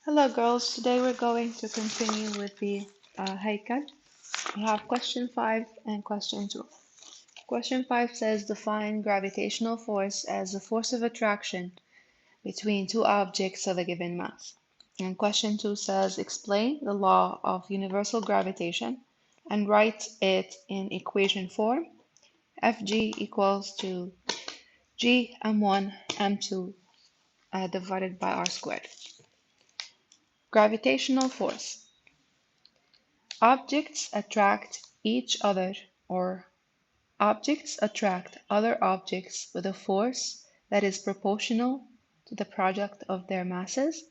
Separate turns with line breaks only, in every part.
Hello girls, today we're going to continue with the Haykal. We have question 5 and question 2. Question 5 says define gravitational force as the force of attraction between two objects of a given mass. And question 2 says explain the law of universal gravitation and write it in equation form. Fg equals to G m1 m2 divided by r squared. Gravitational force. Objects attract each other, or objects attract other objects with a force that is proportional to the product of their masses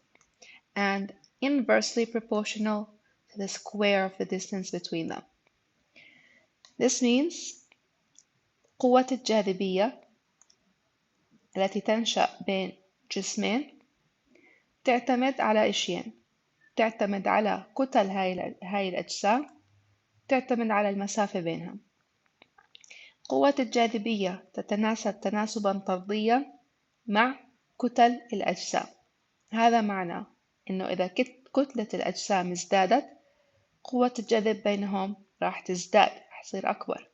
and inversely proportional to the square of the distance between them. This means قوة الجاذبية التي تنشأ بين جسمين تعتمد على أشياء. تعتمد على كتل هاي الأجسام، تعتمد على المسافة بينهم. قوة الجاذبية تتناسب تناسبا طرديا مع كتل الأجسام. هذا معناه إنه إذا كتلة الأجسام ازدادت قوة الجذب بينهم راح تزداد، راح تصير أكبر.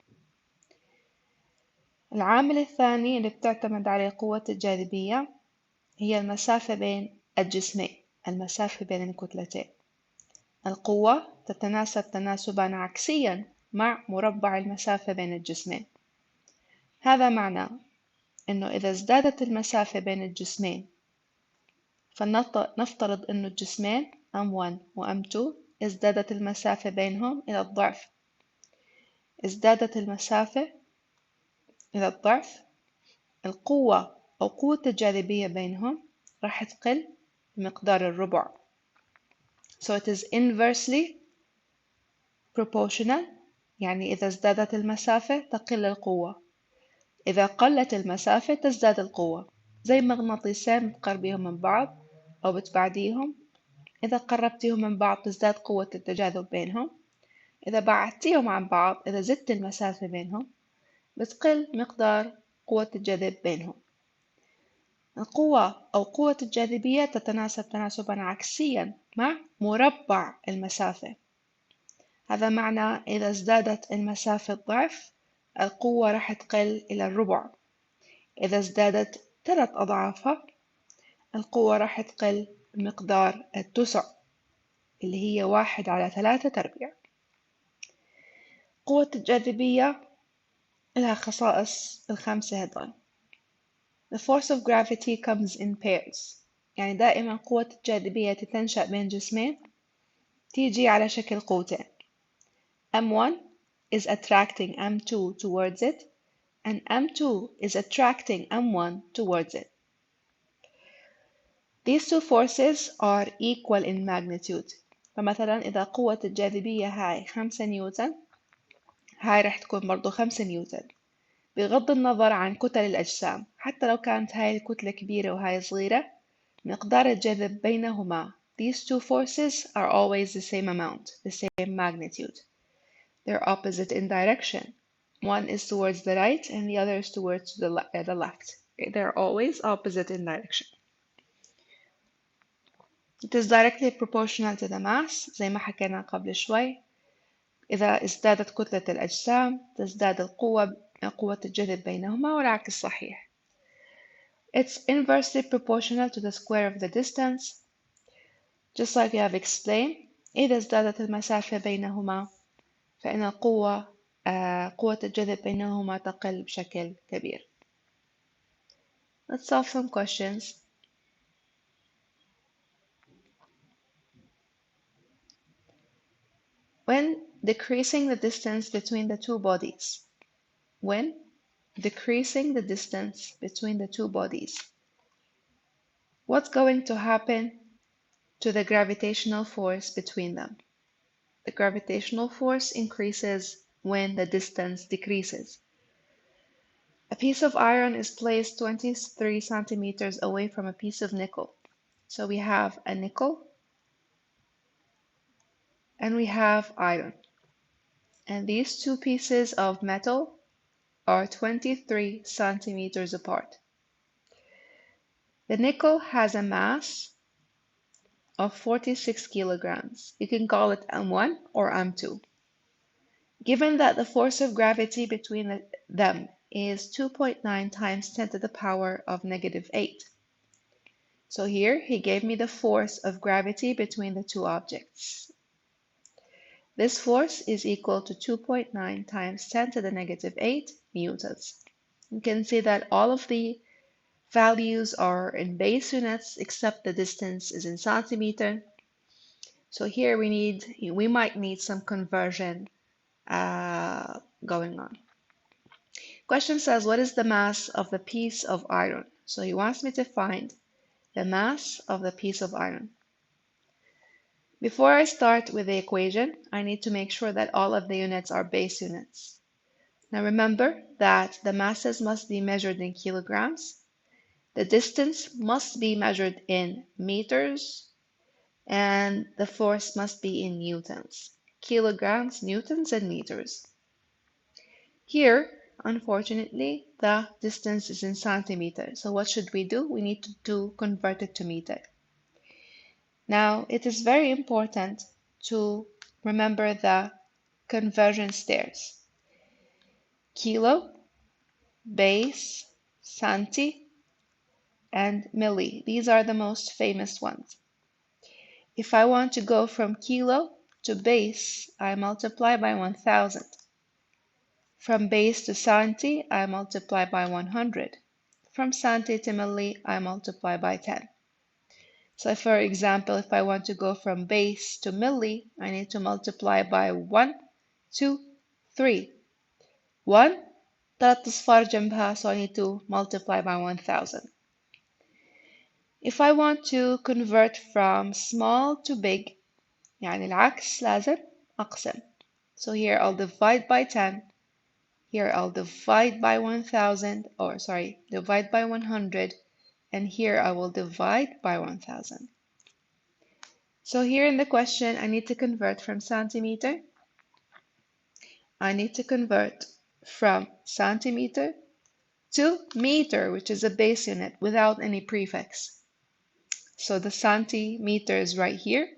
العامل الثاني اللي بتعتمد عليه قوة الجاذبية هي المسافة بين الجسمين، المسافة بين الكتلتين. القوة تتناسب تناسبا عكسيا مع مربع المسافة بين الجسمين. هذا معناه إنه إذا ازدادت المسافة بين الجسمين فلنفترض إنه الجسمين M1 و M2 ازدادت المسافة بينهم إلى الضعف. ازدادت المسافة إلى الضعف، القوة أو قوة الجاذبية بينهم راح تقل بمقدار الربع. So it is inversely proportional، يعني إذا ازدادت المسافة تقل القوة، إذا قلت المسافة تزداد القوة. زي مغناطيسين بتقربيهم من بعض أو بتبعديهم، إذا قربتيهم من بعض تزداد قوة التجاذب بينهم، إذا بعدتيهم عن بعض، إذا زدت المسافة بينهم بتقل مقدار قوة الجذب بينهم. القوة أو قوة الجاذبية تتناسب تناسبا عكسيا مع مربع المسافة. هذا معنى إذا ازدادت المسافة الضعف القوة راح تقل إلى الربع. إذا ازدادت 3 أضعافها القوة راح تقل بمقدار التسع اللي هي 1/3. قوة الجاذبية لها خصائص الخمسة هذول. The force of gravity comes in pairs، يعني دائما قوة الجاذبية تنشأ بين جسمين تيجي على شكل قوتين. M1 is attracting M2 towards it and M2 is attracting M1 towards it. These two forces are equal in magnitude. فمثلا إذا قوة الجاذبية هاي 5 نيوتن، هاي رح تكون برضو 5 نيوتن، بغض النظر عن كتل الأجسام. حتى لو كانت هاي الكتلة كبيرة وهاي صغيرة، مقدار الجذب بينهما these two forces are always the same amount, the same magnitude. They're opposite in direction. One is towards the right and the other is towards the left. They're always opposite in direction. It is directly proportional to the mass زي ما حكينا قبل شوي. إذا ازدادت كتلة الأجسام تزداد قوة الجذب بينهما، والعكس صحيح. It's inversely proportional to the square of the distance. Just like we have explained، إذا ازدادت المسافة بينهما فإن قوة الجذب بينهما تقل بشكل كبير. Let's solve some questions. When decreasing the distance between the two bodies. When decreasing the distance between the two bodies, what's going to happen to the gravitational force between them? The gravitational force increases when the distance decreases. A piece of iron is placed 23 centimeters away from a piece of nickel. So we have a nickel and we have iron. And these two pieces of metal are 23 centimeters apart. The nickel has a mass of 46 kilograms. You can call it M1 or M2. Given that the force of gravity between them is 2.9 times 10 to the power of -8. So here he gave me the force of gravity between the two objects. This force is equal to 2.9 times 10 to the -8 newtons. You can see that all of the values are in base units except the distance is in centimeter. So here we might need some conversion going on. Question says, what is the mass of the piece of iron? So he wants me to find the mass of the piece of iron. Before I start with the equation, I need to make sure that all of the units are base units. Now remember that the masses must be measured in kilograms, the distance must be measured in meters, and the force must be in newtons. Kilograms, newtons, and meters. Here, unfortunately, the distance is in centimeters. So what should we do? We need to convert it to meter. Now, it is very important to remember the conversion stairs. Kilo, base, centi, and milli. These are the most famous ones. If I want to go from kilo to base, I multiply by 1000. From base to centi, I multiply by 100. From centi to milli, I multiply by 10. So for example, if I want to go from base to milli, I need to multiply by 1, 2, 3. 1, 3 أصفار جنبها, so I need to multiply by 1000. If I want to convert from small to big, يعني العكس لازم أقسم. So here I'll divide by 10. Here I'll divide by 1000, or sorry, divide by 100. And here I will divide by 1000. So here in the question, I need to convert from centimeter. I need to convert from centimeter to meter, which is a base unit without any prefix. So the centimeter is right here,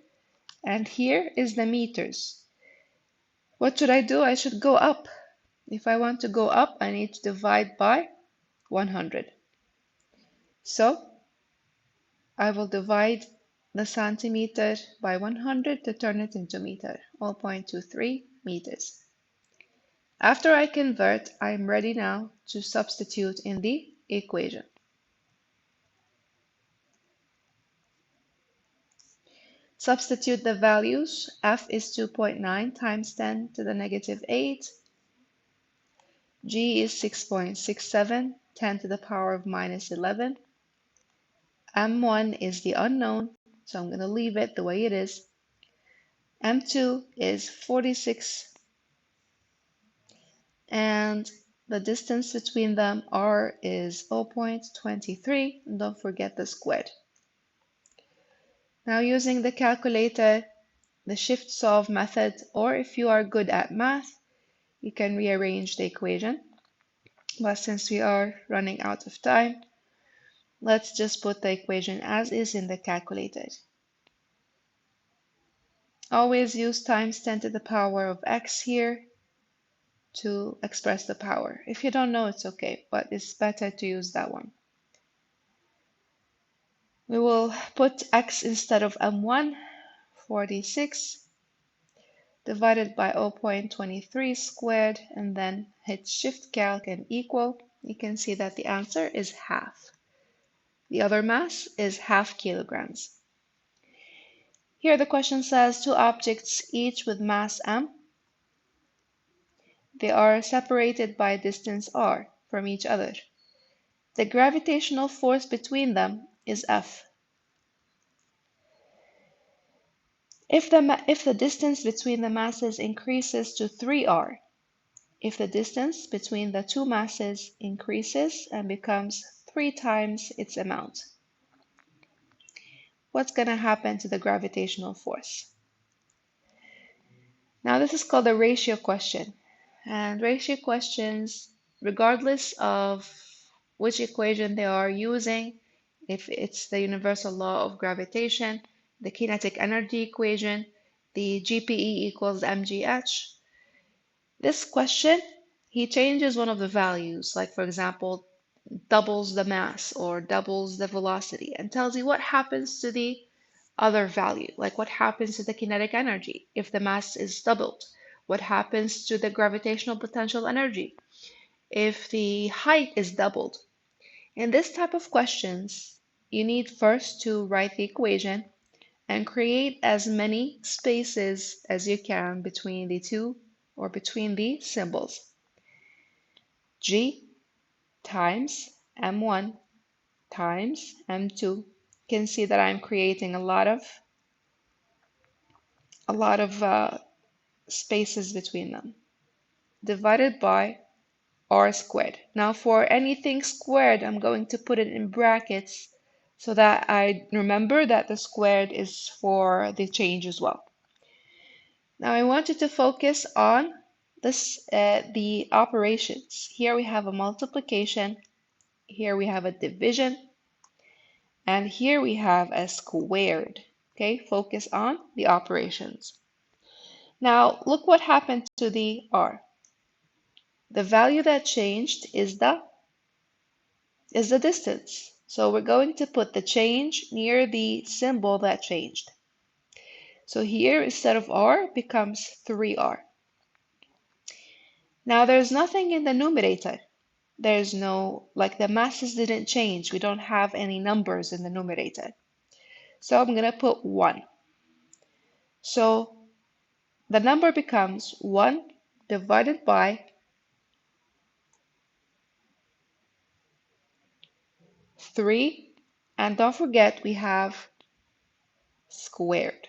and here is the meters. What should I do? I should go up. If I want to go up, I need to divide by 100. So I will divide the centimeter by 100 to turn it into meter, 0.23 meters. After I convert, I'm ready now to substitute in the equation. Substitute the values. F is 2.9 times 10 to the -8. G is 6.67, 10 to the power of -11. M1 is the unknown, so I'm going to leave it the way it is. M2 is 46, and the distance between them, R, is 0.23, and don't forget the squared. Now using the calculator, the shift solve method, or if you are good at math, you can rearrange the equation. But since we are running out of time, let's just put the equation as is in the calculator. Always use times 10 to the power of x here to express the power. If you don't know, it's okay, but it's better to use that one. We will put x instead of m1, 46, divided by 0.23 squared, and then hit shift calc and equal. You can see that the answer is half. The other mass is half kilograms. Here the question says two objects each with mass m. They are separated by distance r from each other. The gravitational force between them is F. If the distance between the masses increases to 3r, if the distance between the two masses increases and becomes 3 times its amount, what's going to happen to the gravitational force? Now this is called a ratio question. And ratio questions, regardless of which equation they are using, if it's the universal law of gravitation, the kinetic energy equation, the GPE equals mgh. This question, he changes one of the values, like for example, doubles the mass or doubles the velocity, and tells you what happens to the other value, like what happens to the kinetic energy if the mass is doubled, what happens to the gravitational potential energy if the height is doubled. In this type of questions, you need first to write the equation and create as many spaces as you can between the two or between the symbols. G times m1 times m2. You can see that I'm creating a lot of spaces between them, divided by r squared. Now for anything squared, I'm going to put it in brackets so that I remember that the squared is for the change as well. Now I want you to focus on the operations. Here we have a multiplication, here we have a division, and here we have a squared. Okay, focus on the operations. Now look what happened to the r. The value that changed is the distance. So we're going to put the change near the symbol that changed. So here, instead of r, becomes 3r. Now there's nothing in the numerator. There's no, like the masses didn't change. We don't have any numbers in the numerator. So I'm going to put 1. So the number becomes 1 divided by 3. And don't forget, we have squared.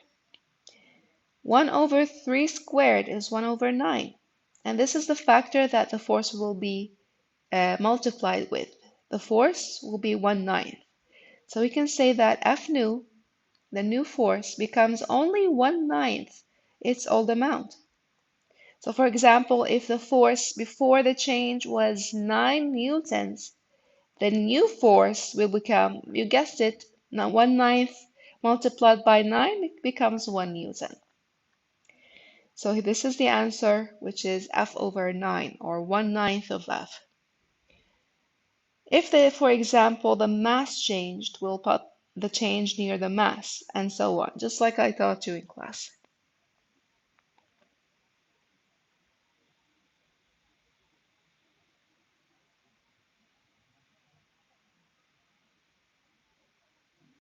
1 over 3 squared is 1 over 9. And this is the factor that the force will be multiplied with. The force will be 1/9. So we can say that F nu, the new force, becomes only 1/9 its old amount. So for example, if the force before the change was 9 newtons, the new force will become, you guessed it, now 1/9 multiplied by 9 it becomes 1 newton. So this is the answer, which is F over 9, or 1/9 of F. If, for example, the mass changed, we'll put the change near the mass, and so on, just like I taught you in class.